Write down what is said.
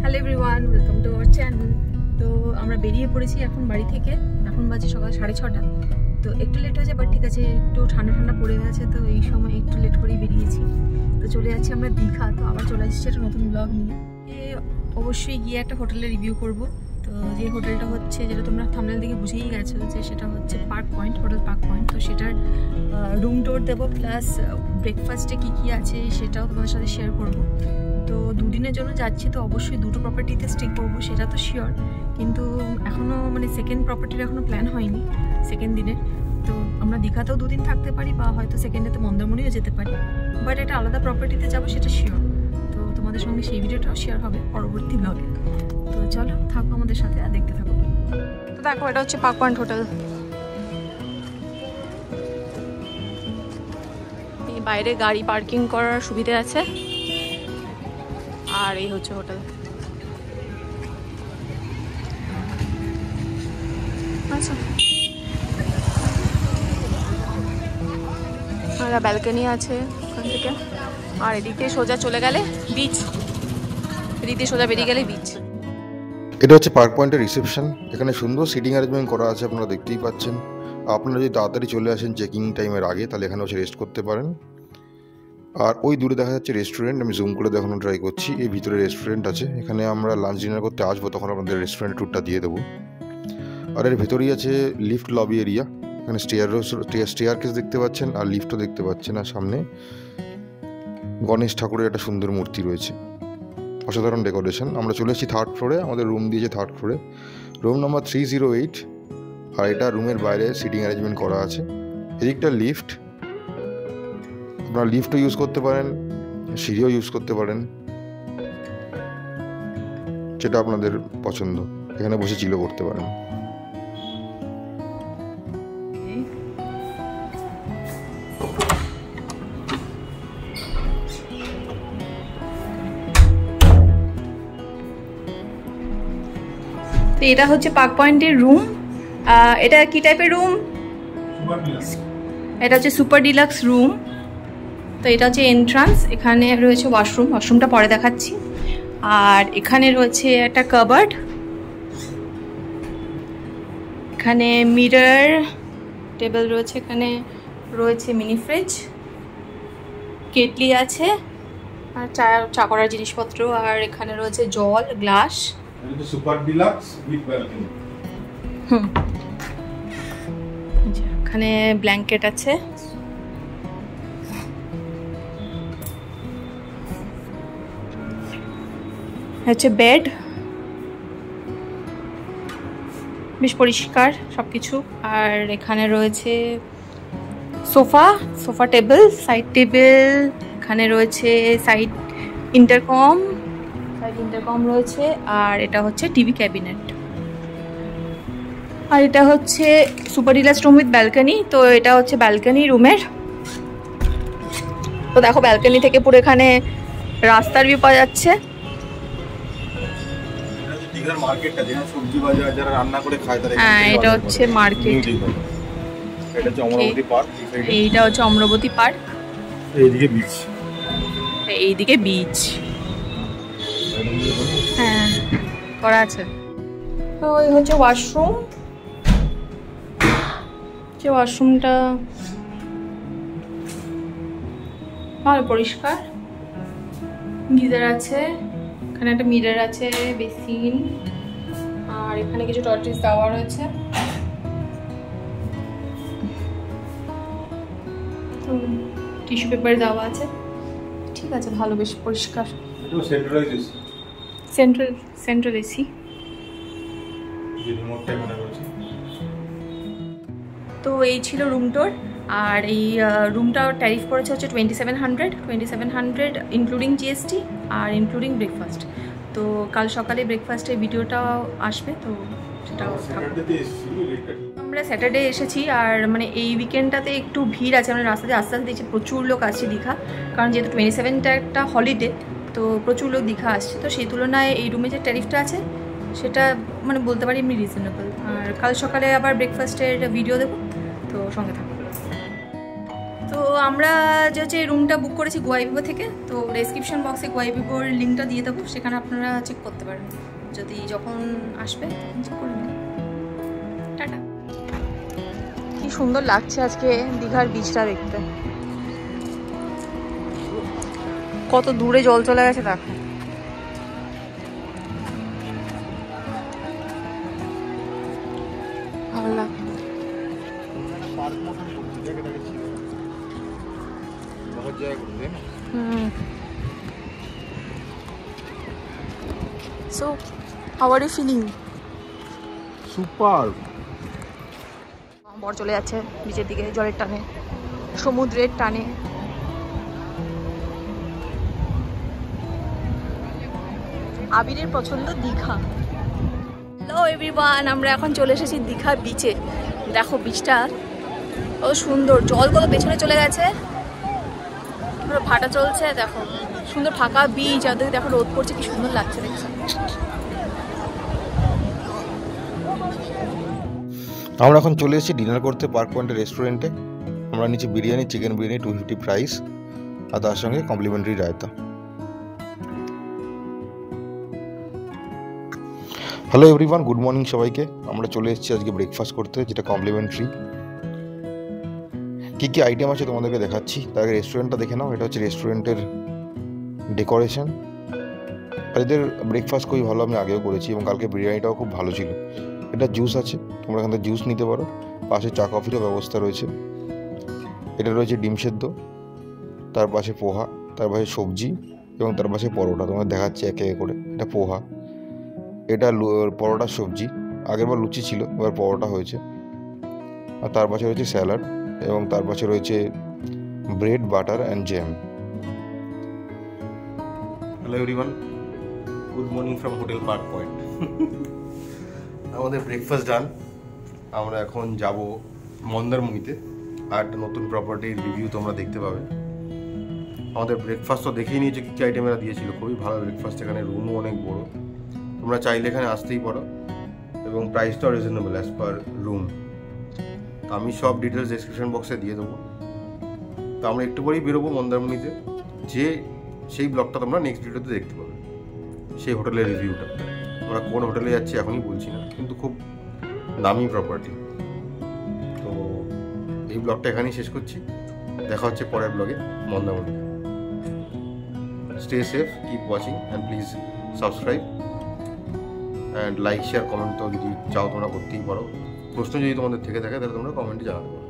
Hello everyone, welcome to our channel. তো আমরা বেরিয়ে পড়েছি এখন বাড়ি থেকে। এখন বাজে সকাল 6:30। তো একটু লেট হয়েছে, বাট ঠিক আছে, একটু ঠান্ডা ঠান্ডা পড়ে গেছে, তো এই সময় একটু লেট করেই বেরিয়েছি। তো চলে যাচ্ছি আমরা দীঘা। তো আবার চলে আসছি একটা নতুন ব্লগ নিয়ে। অবশ্যই গিয়ে একটা হোটেলে রিভিউ করব। তো যে হোটেলটা হচ্ছে, যেটা তোমরা থাম্বনেল দেখে বুঝেই গেছো, যে সেটা হচ্ছে park point, hotel park point. তো সেটার রুম ট্যুর দেবো, প্লাস ব্রেকফাস্টে কী কী আছে সেটাও তোমাদের সাথে শেয়ার করবো। তো দুদিনের জন্য যাচ্ছি, তো অবশ্যই দুটো প্রপার্টিতে স্টে করবো, সেটা তো শিওর। কিন্তু এখনও মানে সেকেন্ড প্রপার্টির এখনও প্ল্যান হয়নি সেকেন্ড দিনের। তো আমরা দীঘাতেও দুদিন থাকতে পারি, বা হয়তো সেকেন্ডেতে মন্দারমণিও যেতে পারি, বাট এটা আলাদা প্রপার্টিতে যাবো, সেটা শিওর। তো তোমাদের সঙ্গে সেই ভিডিওটাও শেয়ার হবে পরবর্তী ব্লগে। তো চলো, থাকো আমাদের সাথে আর দেখতে থাকো। তো দেখো, এটা হচ্ছে পার্ক পয়েন্ট হোটেল। এই বাইরে গাড়ি পার্কিং করার সুবিধা আছে, আর এই হচ্ছে হোটেল। আচ্ছা, আর ব্যালকনি আছে ওখান থেকে, আর এদিকে সোজা চলে গেলে বিচ, এদিকে সোজা বেরিয়ে গেলে বিচ। এটা হচ্ছে পার্ক পয়েন্টের রিসেপশন। এখানে সুন্দর সিটিং অ্যারেঞ্জমেন্ট করা আছে, আপনারা দেখতেই পাচ্ছেন। আপনারা যদি তাড়াতাড়ি চলে আসেন চেকিং টাইমের আগে, তাহলে এখানে বসে রেস্ট করতে পারেন। আর ওই দূরে দেখা যাচ্ছে রেস্টুরেন্ট, আমি জুম করে দেখানোর ট্রাই করছি। এই ভিতরে রেস্টুরেন্ট আছে, এখানে আমরা লাঞ্চ ডিনার করতে আসবো, তখন আপনাদের রেস্টুরেন্ট ট্যুরটা দিয়ে দেবো। আর এর ভেতরেই আছে লিফট লবি এরিয়া। এখানে স্টেয়ার কেস দেখতে পাচ্ছেন, আর লিফটও দেখতে পাচ্ছেন। আর সামনে গণেশ ঠাকুরের একটা সুন্দর মূর্তি রয়েছে, অসাধারণ ডেকোরেশন। আমরা চলে এসেছি থার্ড ফ্লোরে, আমাদের রুম দিয়েছে থার্ড ফ্লোরে, রুম নাম্বার 308। আর এটা রুমের বাইরে সিটিং অ্যারেঞ্জমেন্ট করা আছে। এদিকটা লিফট, আপনারা লিফটও ইউজ করতে পারেন, সিঁড়িও ইউজ করতে পারেন, যেটা আপনাদের পছন্দ। এখানে বসে চিলও করতে পারেন। তো এটা হচ্ছে পার্ক পয়েন্টের রুম। এটা কি টাইপের রুম? এটা হচ্ছে সুপার ডিলাক্স রুম। তো এটা হচ্ছে এন্ট্রান্স। এখানে রয়েছে ওয়াশরুম, ওয়াশরুমটা পরে দেখাচ্ছি। আর এখানে রয়েছে একটা কাবার্ড, এখানে মিরর, টেবিল রয়েছে, এখানে রয়েছে মিনি ফ্রিজ, কেটলি আছে, আর চা করার জিনিসপত্র, আর এখানে রয়েছে জল, glass. Super deluxe with balcony. এখানে ব্ল্যাঙ্কেট আছে, হচ্ছে বেড, বেশ পরিষ্কার সবকিছু। আর এখানে রয়েছে সোফা টেবিল, সাইড টেবিল, এখানে রয়েছে সাইড ইন্টারকম রয়েছে। আর এটা হচ্ছে টিভি ক্যাবিনেট। আর এটা হচ্ছে super deluxe room with balcony. তো এটা হচ্ছে ব্যালকনি রুমের। তো দেখো, ব্যালকনি থেকে পুরো এখানে রাস্তার ভিউ পাওয়া যাচ্ছে। মার্কেটটা যেখানে সবজি বাজার যারা রান্না করে খায় তারা। হ্যাঁ, এটা হচ্ছে মার্কেট। এটা হচ্ছে অমরাবতী পার্ক। এইটা হচ্ছে অমরাবতী পার্ক। এইদিকে বিচ হ্যাঁ করা আছে। তো এই হচ্ছে ওয়াশরুম। যে ওয়াশরুমটা ভালো পরিষ্কার, গিজার আছে, এখানে একটা মিরর আছে, বেসিন, আর এখানে কিছু টয়লেট্রিজ দেওয়া রয়েছে। টিস্যু পেপার দেওয়া আছে, ঠিক আছে, ভালো, বেশ পরিষ্কার। Central AC. তো এই ছিল রুম টুর। আর এই রুমটা ট্যারিফ করেছে হচ্ছে 2700 ইনক্লুডিং জিএসটি আর ইনক্লুডিং ব্রেকফাস্ট। তো কাল সকালে ব্রেকফাস্টের ভিডিওটা আসবে, তো সেটাও আমরা স্যাটারডে এসেছি। আর মানে এই উইকেন্ডটাতে একটু ভিড় আছে, মানে রাস্তাতে আস্তে আস্তে দেখছি প্রচুর লোক আসছে দীঘা, কারণ যেহেতু 27টা একটা হলিডে, তো প্রচুর লোক দীঘা আসছে। তো সেই তুলনায় এই রুমে যে ট্যারিফটা আছে সেটা মানে বলতে পারি এমনি রিজনেবল। আর কাল সকালে আবার ব্রেকফাস্টের ভিডিও দেবো, তো সঙ্গে থাকো। তো আমরা যে হচ্ছে রুমটা বুক করেছি গোয়াইবিবো থেকে, তো ডেসক্রিপশন বক্সে গোয়াইবিবোর লিঙ্কটা দিয়ে দেবো, সেখানে আপনারা চেক করতে পারেন যদি যখন আসবে চেক করে নেবেন। টাটা। কি সুন্দর লাগছে আজকে দীঘার বিচটা দেখতে, কত দূরে জল চলে গেছে দেখো। ভালো লাগছে। So, how are you feeling? Super. বর চলে যাচ্ছে নিচের দিকে জলের টানে, সমুদ্রের টানে। আবিরের পছন্দ দীঘা। হ্যালো এভরিওয়ান, আমরা এখন চলে এসেছি দীঘা বিচে। দেখো বিচটা ও সুন্দর, জল কত পেছনে চলে গেছে, পুরো ভাটা চলছে। দেখো সুন্দর ফাঁকা বিচ, আর দেখো রোদ পড়ছে, কি সুন্দর লাগছে দেখছো। আমরা এখন চলে এসেছি ডিনার করতে পার্ক পয়েন্টের রেস্টুরেন্টে। আমরা নিচে বিরিয়ানি, চিকেন বিরিয়ানি 250 প্রাইস, আর তার সঙ্গে complimentary raita. Hello everyone, good morning সবাইকে। আমরা চলে এসেছি আজকে ব্রেকফাস্ট করতে, যেটা কমপ্লিমেন্টারি। কী কী আইটেম আছে তোমাদেরকে দেখাচ্ছি, তার আগে রেস্টুরেন্টটা দেখে নাও। এটা হচ্ছে রেস্টুরেন্টের ডেকোরেশন, আর এদের ব্রেকফাস্ট খুবই ভালো, আমি আগেও করেছি, এবং কালকে বিরিয়ানিটাও খুব ভালো ছিল। এটা জুস আছে, তোমরা এখান থেকে জুস নিতে পারো, পাশে চা কফিরও ব্যবস্থা রয়েছে। এটা রয়েছে ডিম সেদ্ধ, তার পাশে পোহা, তার পাশে সবজি, এবং তার পাশে পরোটা। তোমার দেখাচ্ছি একে একে করে। এটা পোহা, এটা পরোটার সবজি, আগেরবার লুচি ছিল, এবার পরোটা হয়েছে। আর তার পাশে রয়েছে স্যালাড, এবং তার পাশে রয়েছে bread, butter and jam. Hello everyone, good morning from hotel park point. আমাদের ব্রেকফাস্ট ডান। আমরা এখন যাব মন্দারমণিতে, আর একটা নতুন প্রপার্টির রিভিউ তোমরা দেখতে পাবে। আমাদের ব্রেকফাস্ট তো দেখেই নিয়েছে কী কী আইটেম এরা দিয়েছিল, খুবই ভালো ব্রেকফাস্ট। এখানে রুমও অনেক বড়, তোমরা চাইলে এখানে আসতেই পারো, এবং প্রাইসটাও রিজনেবল অ্যাজ পার রুম। তো আমি সব ডিটেলস ডেসক্রিপশন বক্সে দিয়ে দেবো। তো আমরা একটু পরেই বেরোবো মন্দারমণিতে, যে সেই ব্লগটা তোমরা নেক্সট ভিডিওতে দেখতে পাবে, সেই হোটেলের রিভিউটা। আমরা কোন হোটেলে যাচ্ছি এখনই বলছি না, কিন্তু খুব দামি প্রপার্টি। তো এই ব্লগটা এখানেই শেষ করছি, দেখা হচ্ছে পরের ব্লগে Mandarmani. Stay safe, keep watching, and please subscribe and like, share, comment তো যদি চাও তোমরা করতেই পারো। প্রশ্ন যদি তোমাদের থেকে থাকে তাহলে তোমরা কমেন্টে জানাতে পারো।